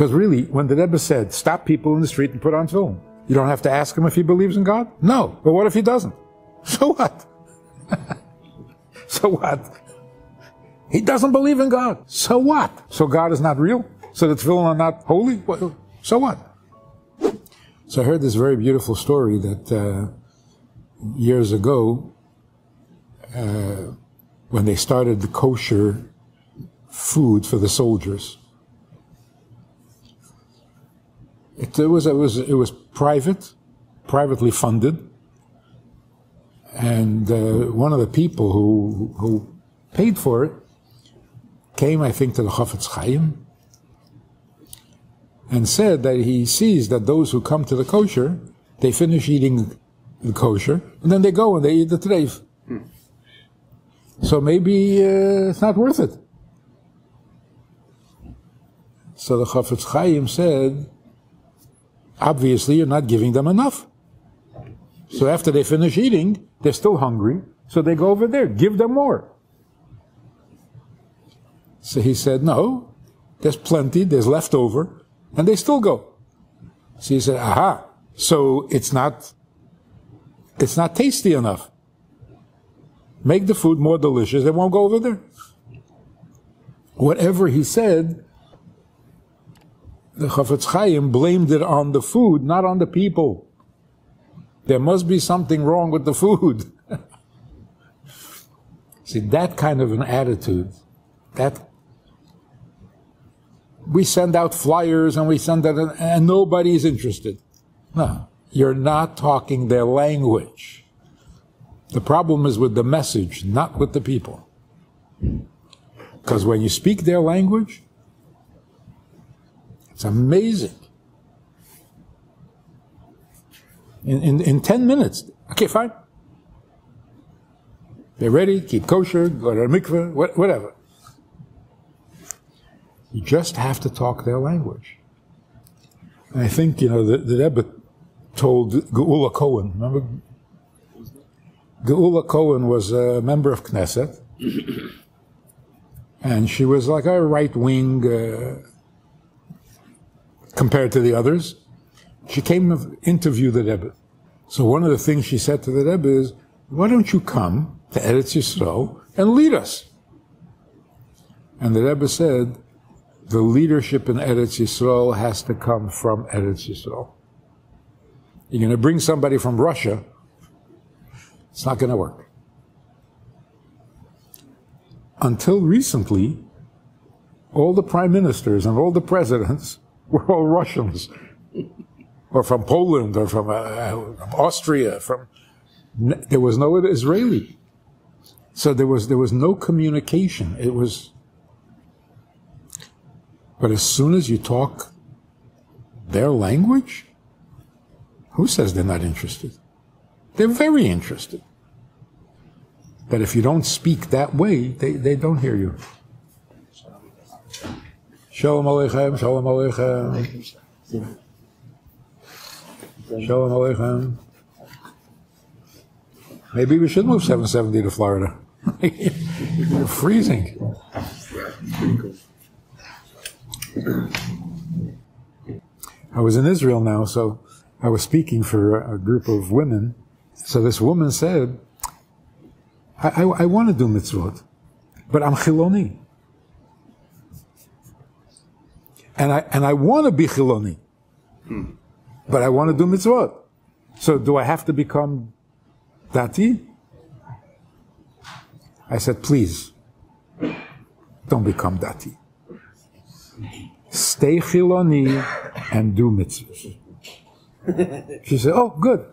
Because really, when the Rebbe said, stop people in the street and put on film, you don't have to ask him if he believes in God? No. But what if he doesn't? So what? So what? He doesn't believe in God. So what? So God is not real? So the tefillin are not holy? So what? So I heard this very beautiful story that years ago, when they started the kosher food for the soldiers, it was privately funded, and one of the people who paid for it came, I think, to the Chafetz Chaim and said that he sees that those who come to the kosher, they finish eating the kosher, and then they go and they eat the treif. So maybe it's not worth it. So the Chafetz Chaim said, obviously you're not giving them enough. So after they finish eating, they're still hungry, so they go over there, give them more. So he said, no, there's plenty, there's leftover, and they still go. So he said, aha, so it's not tasty enough. Make the food more delicious, they won't go over there. Whatever he said, the Chafetz Chaim blamed it on the food, not on the people. There must be something wrong with the food. See, that kind of an attitude, that we send out flyers and we send that, and nobody's interested. No, you're not talking their language. The problem is with the message, not with the people. Because when you speak their language, it's amazing. In 10 minutes, okay, fine. They're ready, keep kosher, go to the mikveh, whatever. You just have to talk their language. And I think, the Rebbe told Geula Cohen, remember? Geula Cohen was a member of Knesset, and she was like a right-wing compared to the others. She came to interview the Rebbe. So one of the things she said to the Rebbe is, why don't you come to Eretz Yisrael and lead us? And the Rebbe said, the leadership in Eretz Yisrael has to come from Eretz Yisrael. You're going to bring somebody from Russia, it's not going to work. Until recently, all the prime ministers and all the presidents were all Russians, or from Poland, or from Austria. There was no Israeli, so there was no communication. It was, but as soon as you talk their language, who says they're not interested? They're very interested. But if you don't speak that way, they don't hear you. Shalom Aleichem, Shalom Aleichem. Shalom Aleichem. Maybe we should move 770 to Florida. You're freezing. I was in Israel now, so I was speaking for a group of women. So this woman said, I want to do mitzvot, but I'm Chiloni. And I want to be Chiloni, but I want to do mitzvot. So do I have to become dati? I said, please, don't become dati. Stay Chiloni and do mitzvot. She said, oh, good.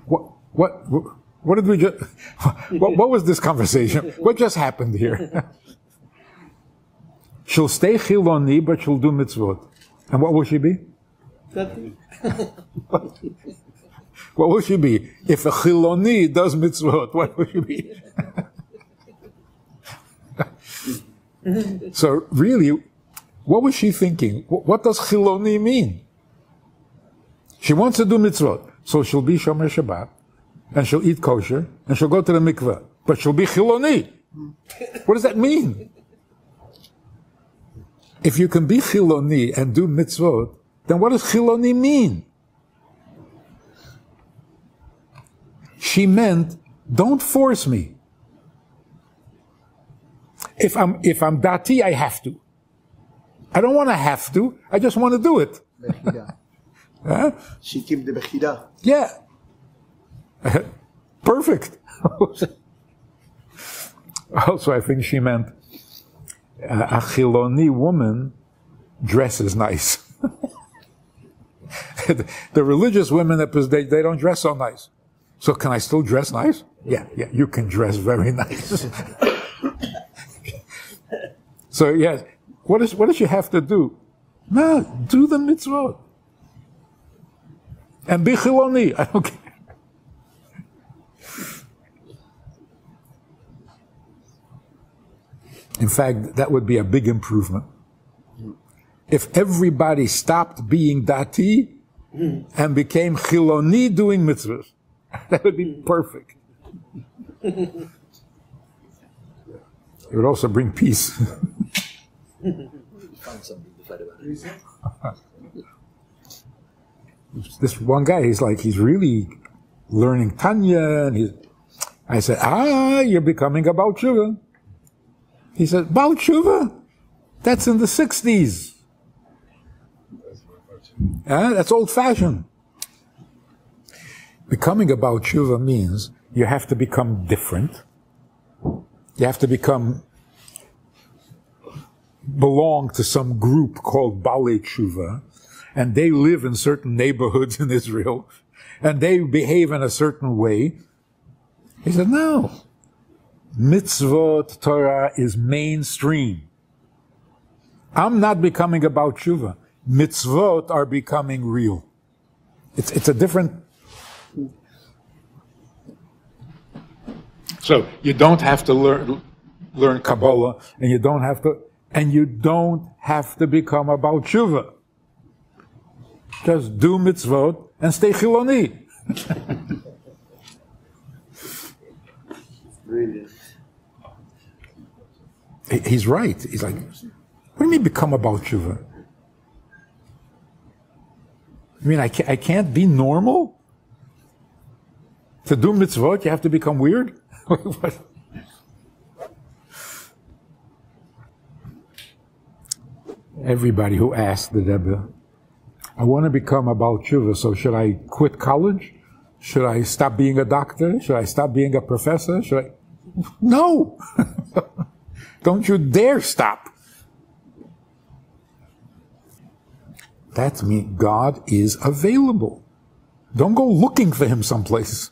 What did we just, what was this conversation? What just happened here? She'll stay Chiloni, but she'll do mitzvot. And what will she be? What will she be? If a Chiloni does mitzvot, what will she be? So really, what was she thinking? What does Chiloni mean? She wants to do mitzvot, so she'll be Shomer Shabbat, and she'll eat kosher, and she'll go to the mikveh, but she'll be Chiloni. What does that mean? If you can be Chiloni and do Mitzvot, then what does Chiloni mean? She meant, don't force me. If I'm Dati, I have to. I don't want to have to, I just want to do it. Huh? She kept the Bechida. Yeah. Perfect. Also, I think she meant a Chiloni woman dresses nice. The religious women, they don't dress so nice. So can I still dress nice? Yeah, you can dress very nice. So yes, what does she have to do? No, do the mitzvot. And be Chiloni, I don't care. In fact, that would be a big improvement. If everybody stopped being Dati and became Chiloni doing mitzvahs, that would be perfect. It would also bring peace. This one guy, he's really learning Tanya, and I said, you're becoming a Baal Tshuva. He said, Baal Tshuva? That's in the 60s. That's old-fashioned. Becoming a Baal Tshuva means you have to become different. You have to belong to some group called Baalei Tshuva, and they live in certain neighborhoods in Israel, and they behave in a certain way. He said, no. Mitzvot Torah is mainstream. I'm not becoming a Baal Tshuva. Mitzvot are becoming real. It's a different... So you don't have to learn Kabbalah, and you don't have to become a Baal Tshuva. Just do mitzvot and stay Chiloni. Brilliant. He's right. He's like, what do you mean become a Baal Tshuva? I mean, I can't be normal? To do mitzvot, you have to become weird? Everybody who asked the Rebbe, I want to become a Baal Tshuva, so should I quit college? Should I stop being a doctor? Should I stop being a professor? No! Don't you dare stop. That means God is available. Don't go looking for him someplace.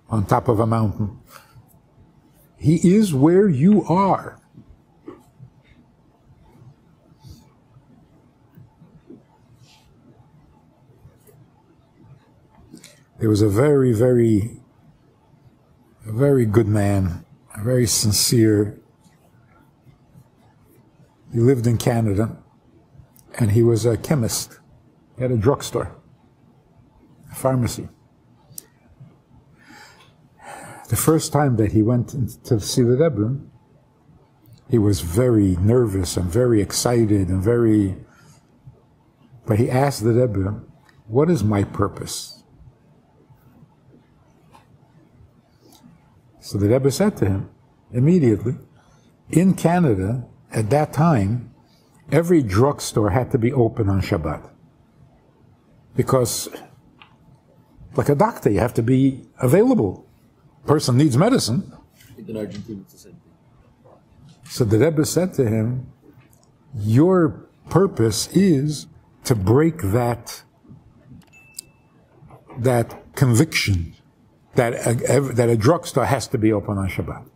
On top of a mountain. He is where you are. There was a very, very, very good man, a very sincere. He lived in Canada, and he was a chemist. He had a drugstore, a pharmacy. The first time that he went to see the Rebbe, he was very nervous and very excited and but he asked the Rebbe, what is my purpose? So the Rebbe said to him, immediately, in Canada, at that time, every drugstore had to be open on Shabbat. Because, like a doctor, you have to be available. Person needs medicine. In Argentina, it's the same thing. So the Rebbe said to him, your purpose is to break that conviction that a drugstore has to be open on Shabbat.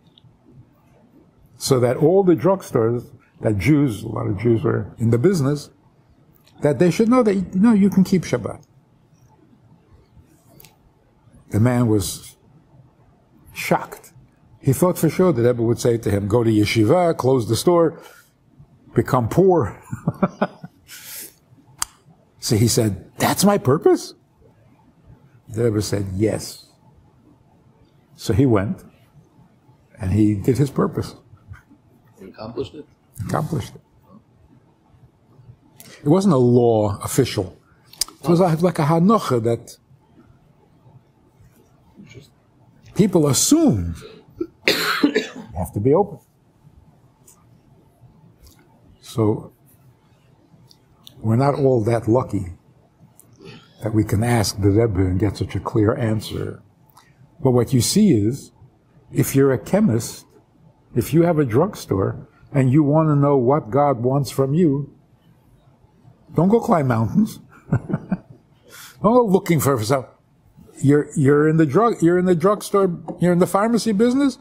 So that all the drugstores, that Jews, a lot of Jews were in the business, that they should know that, you can keep Shabbat. The man was shocked. He thought for sure that Rebbe would say to him, go to yeshiva, close the store, become poor. So he said, that's my purpose? The Rebbe said, yes. So he went, and he did his purpose. He accomplished it? Accomplished it. It wasn't a law official. It was like a hanocha that people assumed you have to be open. So we're not all that lucky that we can ask the Rebbe and get such a clear answer. But what you see is, if you're a chemist, if you have a drugstore, and you want to know what God wants from you, don't go climb mountains. Don't go looking for yourself. You're in the drugstore, you're in the pharmacy business.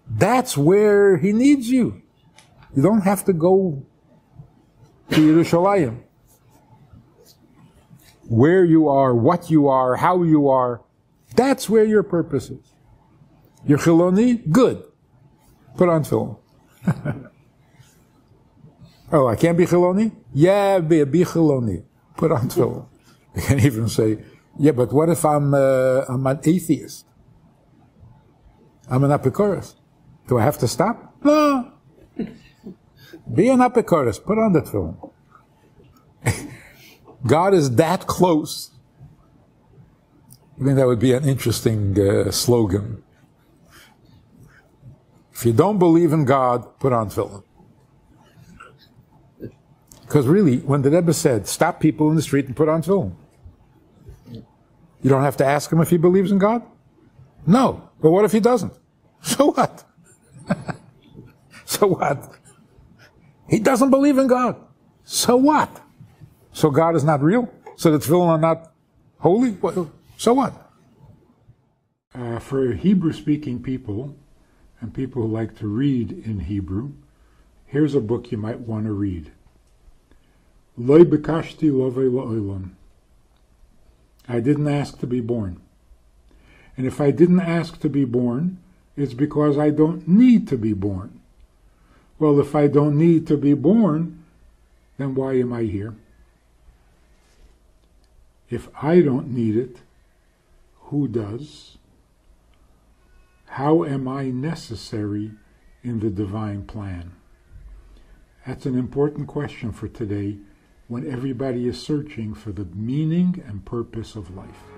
That's where He needs you. You don't have to go to Yerushalayim. Where you are, what you are, how you are, that's where your purpose is. You're Chiloni? Good. Put on film. Oh, I can't be Chiloni? Yeah, be Chiloni. Put on film. You can even say, yeah, but what if I'm an atheist? I'm an Apikoros. Do I have to stop? No. Be an Apikoros. Put on that film. God is that close. I think that would be an interesting slogan. If you don't believe in God, put on film. Because really, when the Rebbe said, stop people in the street and put on film, you don't have to ask him if he believes in God? No. But what if he doesn't? So what? So what? He doesn't believe in God. So what? So God is not real? So the tefillin are not holy? So what? For Hebrew-speaking people, and people who like to read in Hebrew, here's a book you might want to read. Loi bekashti lovei la'olam. I didn't ask to be born. And if I didn't ask to be born, it's because I don't need to be born. Well, if I don't need to be born, then why am I here? If I don't need it, who does? How am I necessary in the divine plan? That's an important question for today when everybody is searching for the meaning and purpose of life.